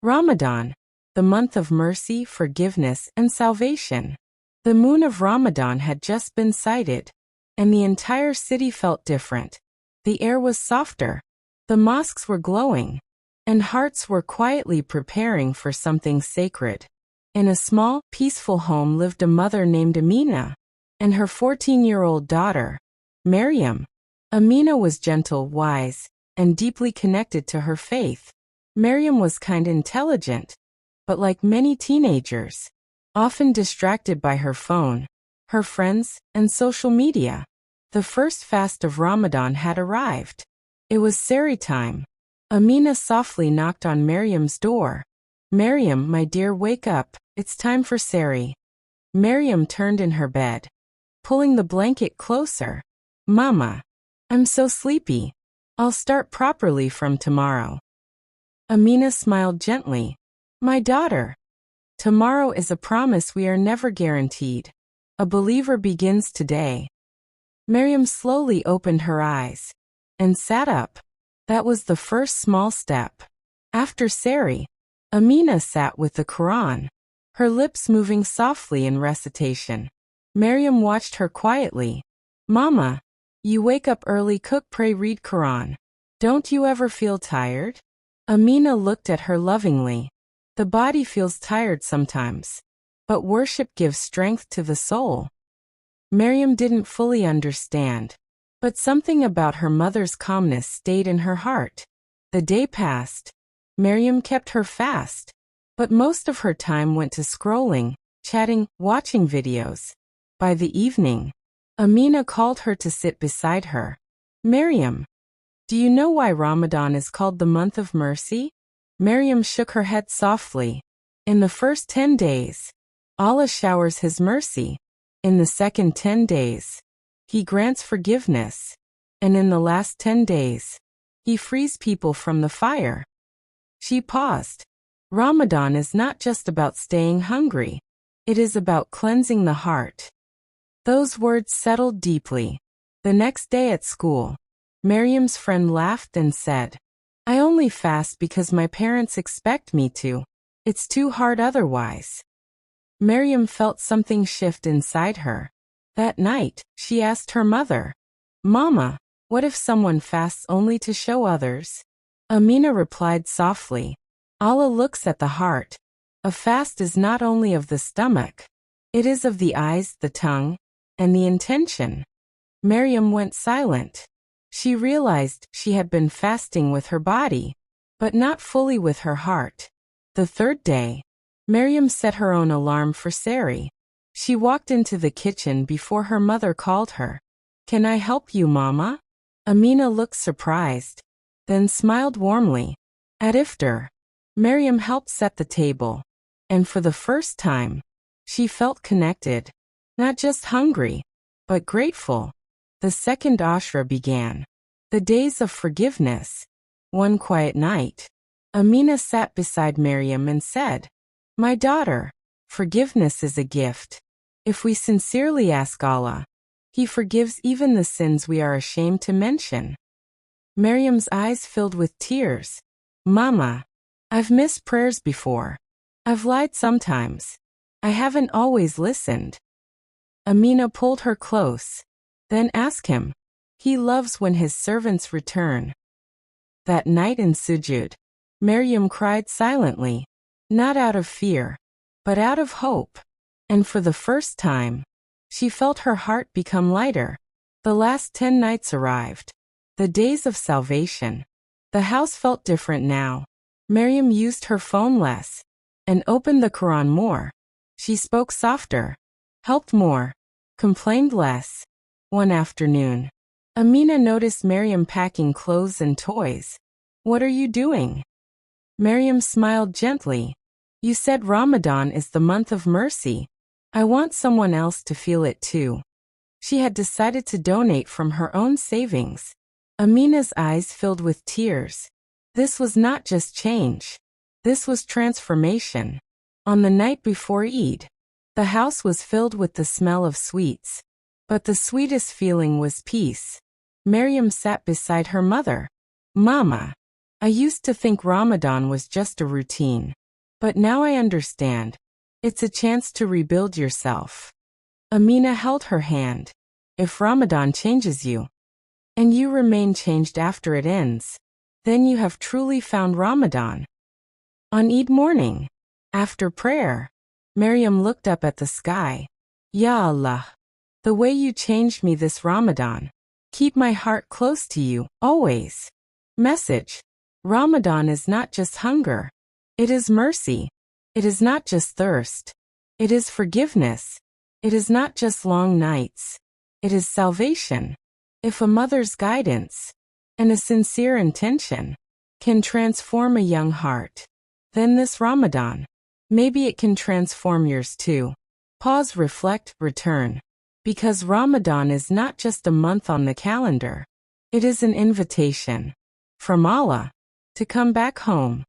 Ramadan, the month of mercy, forgiveness, and salvation. The moon of Ramadan had just been sighted, and the entire city felt different. The air was softer, the mosques were glowing, and hearts were quietly preparing for something sacred. In a small, peaceful home lived a mother named Amina, and her 14-year-old daughter, Maryam. Amina was gentle, wise, and deeply connected to her faith. Maryam was kind and intelligent, but like many teenagers, often distracted by her phone, her friends, and social media. The first fast of Ramadan had arrived. It was Sehri time. Amina softly knocked on Maryam's door. "Maryam, my dear, wake up, it's time for Sehri." Maryam turned in her bed, pulling the blanket closer. "Mama, I'm so sleepy. I'll start properly from tomorrow." Amina smiled gently. "My daughter, tomorrow is a promise we are never guaranteed. A believer begins today." Maryam slowly opened her eyes and sat up. That was the first small step. After Sehri, Amina sat with the Quran, her lips moving softly in recitation. Maryam watched her quietly. "Mama, you wake up early, cook, pray, read Quran. Don't you ever feel tired?" Amina looked at her lovingly. "The body feels tired sometimes, but worship gives strength to the soul." Maryam didn't fully understand, but something about her mother's calmness stayed in her heart. The day passed. Maryam kept her fast, but most of her time went to scrolling, chatting, watching videos. By the evening, Amina called her to sit beside her. "Maryam, do you know why Ramadan is called the month of mercy?" Maryam shook her head softly. "In the first 10 days, Allah showers His mercy. In the second 10 days, He grants forgiveness. And in the last 10 days, He frees people from the fire." She paused. Ramadan is not just about staying hungry. It is about cleansing the heart. Those words settled deeply. The next day at school, Maryam's friend laughed and said, "I only fast because my parents expect me to. It's too hard otherwise." Maryam felt something shift inside her. That night, she asked her mother, "Mama, what if someone fasts only to show others?" Amina replied softly, "Allah looks at the heart. A fast is not only of the stomach. It is of the eyes, the tongue, and the intention." Maryam went silent. She realized she had been fasting with her body, but not fully with her heart. The third day, Maryam set her own alarm for Sehri. She walked into the kitchen before her mother called her. "Can I help you, Mama?" Amina looked surprised, then smiled warmly. At iftar, Maryam helped set the table, and for the first time, she felt connected, not just hungry, but grateful. The second ashra began. The days of forgiveness. One quiet night, Amina sat beside Maryam and said, "My daughter, forgiveness is a gift. If we sincerely ask Allah, He forgives even the sins we are ashamed to mention." Maryam's eyes filled with tears. "Mama, I've missed prayers before. I've lied sometimes. I haven't always listened." Amina pulled her close, then asked him, "He loves when His servants return." That night in sujud, Maryam cried silently, not out of fear, but out of hope. And for the first time, she felt her heart become lighter. The last 10 nights arrived. The days of salvation. The house felt different now. Maryam used her phone less and opened the Quran more. She spoke softer, helped more, complained less. One afternoon, Amina noticed Maryam packing clothes and toys. "What are you doing?" Maryam smiled gently. "You said Ramadan is the month of mercy. I want someone else to feel it too." She had decided to donate from her own savings. Amina's eyes filled with tears. This was not just change. This was transformation. On the night before Eid, the house was filled with the smell of sweets. But the sweetest feeling was peace. Maryam sat beside her mother. "Mama, I used to think Ramadan was just a routine. But now I understand. It's a chance to rebuild yourself. Amina held her hand. If Ramadan changes you, and you remain changed after it ends, then you have truly found Ramadan. On Eid morning, after prayer, Miriam looked up at the sky. Ya Allah, the way you changed me this Ramadan. Keep my heart close to you, always. Message. Ramadan is not just hunger. It is mercy. It is not just thirst. It is forgiveness. It is not just long nights. It is salvation. If a mother's guidance and a sincere intention can transform a young heart, then this Ramadan, maybe it can transform yours too. Pause, reflect, return. Because Ramadan is not just a month on the calendar. It is an invitation from Allah to come back home,